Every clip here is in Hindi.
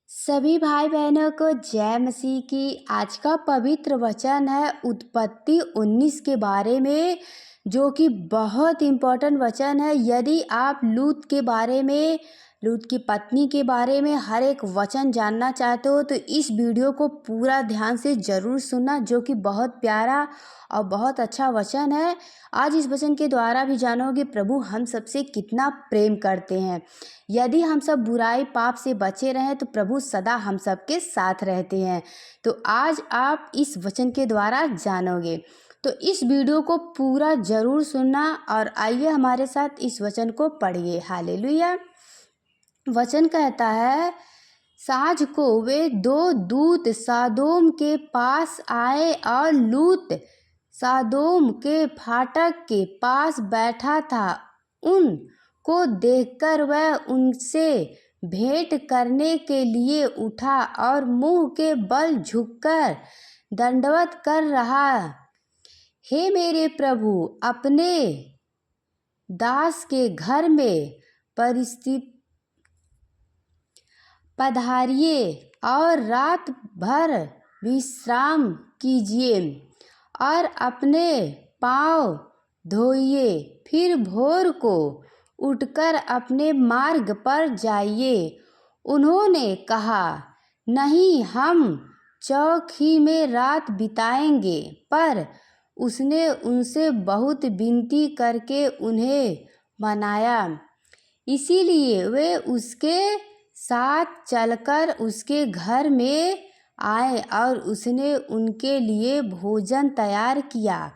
सभी भाई बहनों को जय मसीह की। आज का पवित्र वचन है उत्पत्ति 19 के बारे में, जो कि बहुत इम्पोर्टेंट वचन है। यदि आप लूत के बारे में, लूत की पत्नी के बारे में हर एक वचन जानना चाहते हो तो इस वीडियो को पूरा ध्यान से ज़रूर सुनना, जो कि बहुत प्यारा और बहुत अच्छा वचन है। आज इस वचन के द्वारा भी जानोगे प्रभु हम सबसे कितना प्रेम करते हैं। यदि हम सब बुराई पाप से बचे रहें तो प्रभु सदा हम सबके साथ रहते हैं। तो आज आप इस वचन के द्वारा जानोगे, तो इस वीडियो को पूरा जरूर सुनना। और आइए हमारे साथ इस वचन को पढ़िए। हालेलुया। वचन कहता है, साँझ को वे दो दूत सादोम के पास आए और लूत सादोम के फाटक के पास बैठा था। उनको देखकर वह उनसे भेंट करने के लिए उठा और मुंह के बल झुककर दंडवत कर रहा। हे मेरे प्रभु, अपने दास के घर में पधारिए और रात भर विश्राम कीजिए और अपने पाँव धोइए, फिर भोर को उठकर अपने मार्ग पर जाइए। उन्होंने कहा, नहीं, हम चौक ही में रात बिताएंगे। पर उसने उनसे बहुत विनती करके उन्हें मनाया, इसीलिए वे उसके साथ चलकर उसके घर में आए और उसने उनके लिए भोजन तैयार किया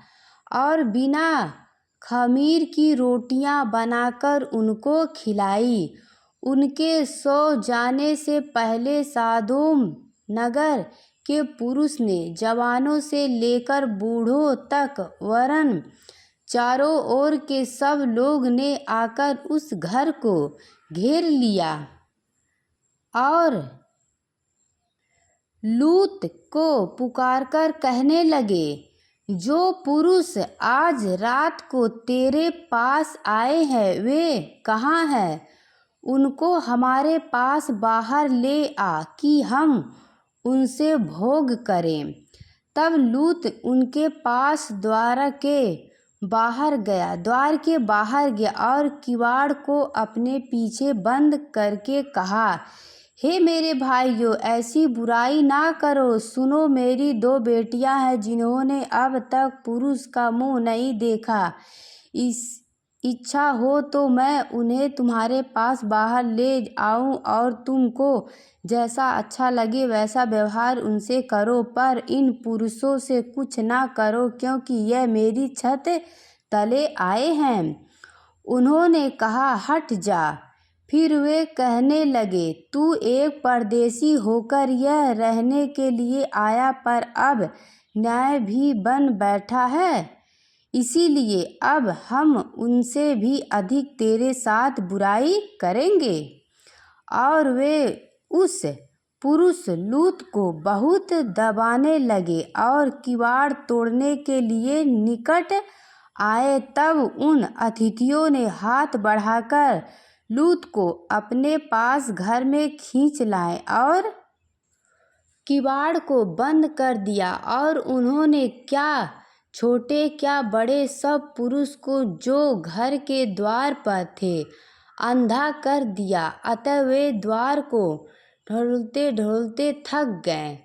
और बिना खमीर की रोटियां बनाकर उनको खिलाई। उनके सो जाने से पहले सादोम नगर के पुरुष ने जवानों से लेकर बूढ़ों तक, वरन चारों ओर के सब लोग ने आकर उस घर को घेर लिया और लूत को पुकारकर कहने लगे, जो पुरुष आज रात को तेरे पास आए हैं वे कहाँ हैं? उनको हमारे पास बाहर ले आ कि हम उनसे भोग करें। तब लूत उनके पास द्वार के बाहर गया और किवाड़ को अपने पीछे बंद करके कहा, हे मेरे भाइयों, ऐसी बुराई ना करो। सुनो, मेरी दो बेटियां हैं जिन्होंने अब तक पुरुष का मुंह नहीं देखा। इच्छा हो तो मैं उन्हें तुम्हारे पास बाहर ले आऊं और तुमको जैसा अच्छा लगे वैसा व्यवहार उनसे करो, पर इन पुरुषों से कुछ ना करो, क्योंकि यह मेरी छत तले आए हैं। उन्होंने कहा, हट जा। फिर वे कहने लगे, तू एक परदेशी होकर यह रहने के लिए आया, पर अब न्याय भी बन बैठा है। इसीलिए अब हम उनसे भी अधिक तेरे साथ बुराई करेंगे। और वे उस पुरुष लूत को बहुत दबाने लगे और किवाड़ तोड़ने के लिए निकट आए। तब उन अतिथियों ने हाथ बढ़ाकर लूत को अपने पास घर में खींच लाए और किवाड़ को बंद कर दिया। और उन्होंने क्या छोटे क्या बड़े सब पुरुष को जो घर के द्वार पर थे अंधा कर दिया। अतः वे द्वार को ढोलते ढोलते थक गए।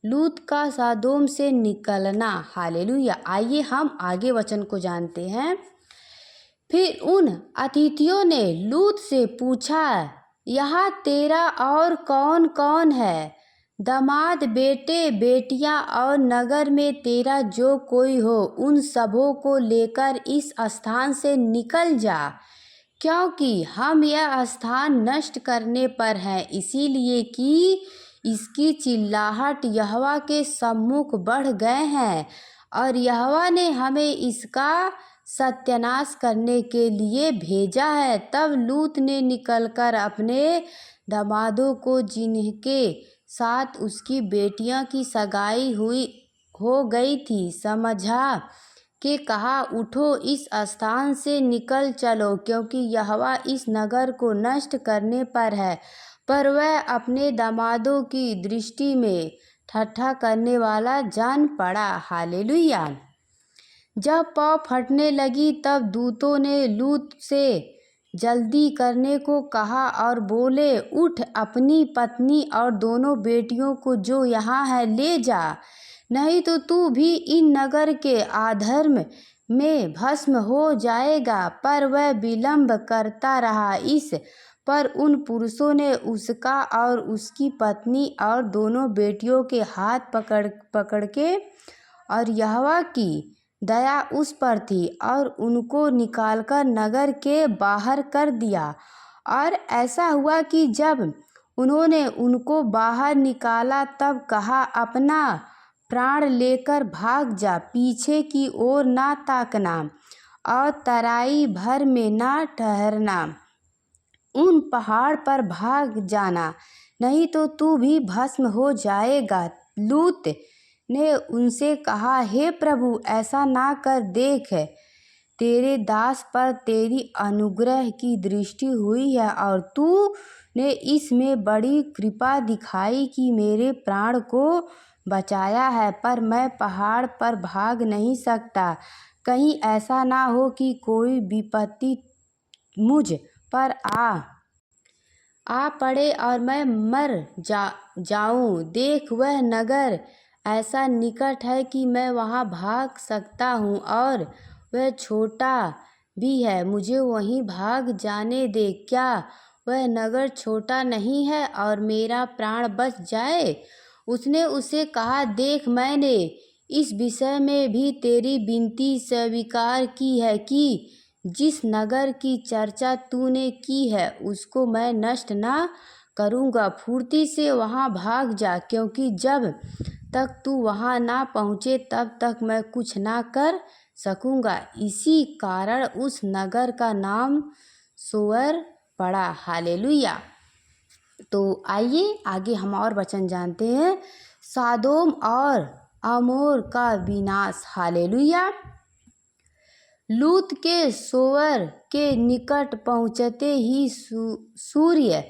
लूत का सादोम से निकलना। हालेलुया। आइए हम आगे वचन को जानते हैं। फिर उन अतिथियों ने लूत से पूछा, यहाँ तेरा और कौन कौन है? दामाद, बेटे बेटियां और नगर में तेरा जो कोई हो, उन सबों को लेकर इस स्थान से निकल जा, क्योंकि हम यह स्थान नष्ट करने पर हैं, इसीलिए कि इसकी चिल्लाहट यहोवा के सम्मुख बढ़ गए हैं और यहोवा ने हमें इसका सत्यानाश करने के लिए भेजा है। तब लूत ने निकलकर अपने दामादों को, जिनके साथ उसकी बेटियां की सगाई हो गई थी, समझा के कहा, उठो, इस स्थान से निकल चलो, क्योंकि यहोवा इस नगर को नष्ट करने पर है। पर वह अपने दामादों की दृष्टि में ठट्ठा करने वाला जान पड़ा। हालेलुया। जब पौ फटने लगी तब दूतों ने लूत से जल्दी करने को कहा और बोले, उठ, अपनी पत्नी और दोनों बेटियों को जो यहाँ है ले जा, नहीं तो तू भी इन नगर के अधर्म में भस्म हो जाएगा। पर वह विलंब करता रहा। इस पर उन पुरुषों ने उसका और उसकी पत्नी और दोनों बेटियों के हाथ पकड़ के, और यहोवा की दया उस पर थी, और उनको निकालकर नगर के बाहर कर दिया। और ऐसा हुआ कि जब उन्होंने उनको बाहर निकाला तब कहा, अपना प्राण लेकर भाग जा, पीछे की ओर ना ताकना और तराई भर में ना ठहरना, उन पहाड़ पर भाग जाना, नहीं तो तू भी भस्म हो जाएगा। लूत ने उनसे कहा, हे प्रभु, ऐसा ना कर, देख, तेरे दास पर तेरी अनुग्रह की दृष्टि हुई है, और तू ने इसमें बड़ी कृपा दिखाई कि मेरे प्राण को बचाया है। पर मैं पहाड़ पर भाग नहीं सकता, कहीं ऐसा ना हो कि कोई विपत्ति मुझ पर आ पड़े और मैं मर जाऊं। देख, वह नगर ऐसा निकट है कि मैं वहां भाग सकता हूं, और वह छोटा भी है, मुझे वहीं भाग जाने दे। क्या वह नगर छोटा नहीं है और मेरा प्राण बच जाए? उसने उसे कहा, देख, मैंने इस विषय में भी तेरी विनती स्वीकार की है कि जिस नगर की चर्चा तूने की है उसको मैं नष्ट ना करूँगा। फुर्ती से वहाँ भाग जा, क्योंकि जब तक तू वहाँ ना पहुँचे तब तक मैं कुछ ना कर सकूँगा। इसी कारण उस नगर का नाम सोअर पड़ा। हालेलुया। तो आइए आगे हम और वचन जानते हैं। सादोम और अमोर का विनाश। हालेलुया। लूत के सोअर के निकट पहुँचते ही सूर्य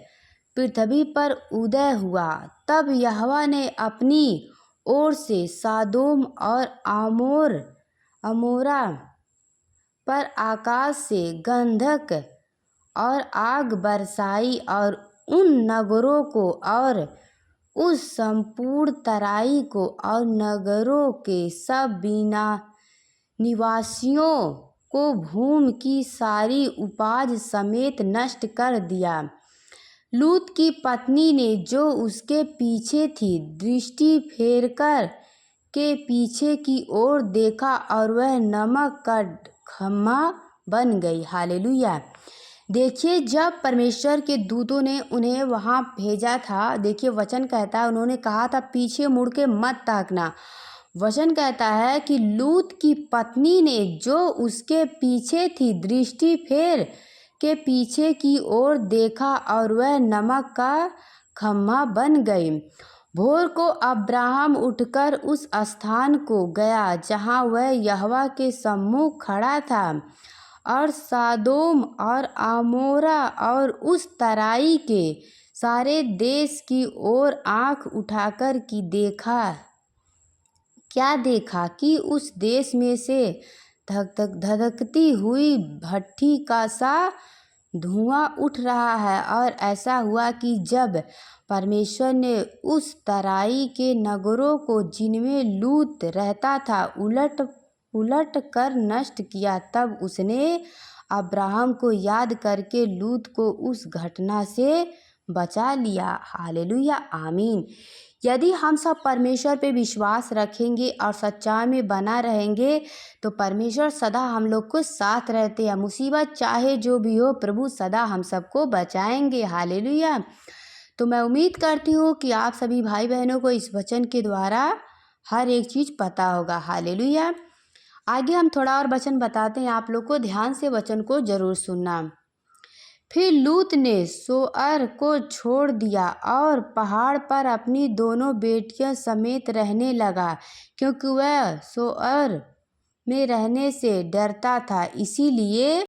पृथ्वी पर उदय हुआ। तब यहोवा ने अपनी ओर से सादोम और अमोरा पर आकाश से गंधक और आग बरसाई, और उन नगरों को और उस संपूर्ण तराई को और नगरों के सब निवासियों को भूमि की सारी उपज समेत नष्ट कर दिया। लूत की पत्नी ने जो उसके पीछे थी दृष्टि फेरकर के पीछे की ओर देखा, और वह नमक का खम्मा बन गई। हालेलुया। देखिए, जब परमेश्वर के दूतों ने उन्हें वहाँ भेजा था, देखिए वचन कहता है, उन्होंने कहा था पीछे मुड़ के मत ताकना। वचन कहता है कि लूत की पत्नी ने जो उसके पीछे थी दृष्टि फेर के पीछे की ओर देखा, और वह नमक का खम्मा बन गई। भोर को अब्राहम उठकर उस स्थान को गया जहाँ वह यहोवा के सम्मुख खड़ा था, और सादोम और अमोरा और उस तराई के सारे देश की ओर आँख उठाकर क्या देखा कि उस देश में से धधकती हुई भट्ठी का सा धुआं उठ रहा है। और ऐसा हुआ कि जब परमेश्वर ने उस तराई के नगरों को जिनमें लूत रहता था उलट कर नष्ट किया, तब उसने अब्राहम को याद करके लूत को उस घटना से बचा लिया। हालेलुया। आमीन। यदि हम सब परमेश्वर पे विश्वास रखेंगे और सच्चाई में बना रहेंगे तो परमेश्वर सदा हम लोग को साथ रहते हैं। मुसीबत चाहे जो भी हो, प्रभु सदा हम सबको बचाएंगे। हालेलुया। तो मैं उम्मीद करती हूँ कि आप सभी भाई बहनों को इस वचन के द्वारा हर एक चीज़ पता होगा। हालेलुया। आगे हम थोड़ा और वचन बताते हैं, आप लोग को ध्यान से वचन को जरूर सुनना। फिर लूत ने सोअर को छोड़ दिया और पहाड़ पर अपनी दोनों बेटियों समेत रहने लगा, क्योंकि वह सोअर में रहने से डरता था। इसीलिए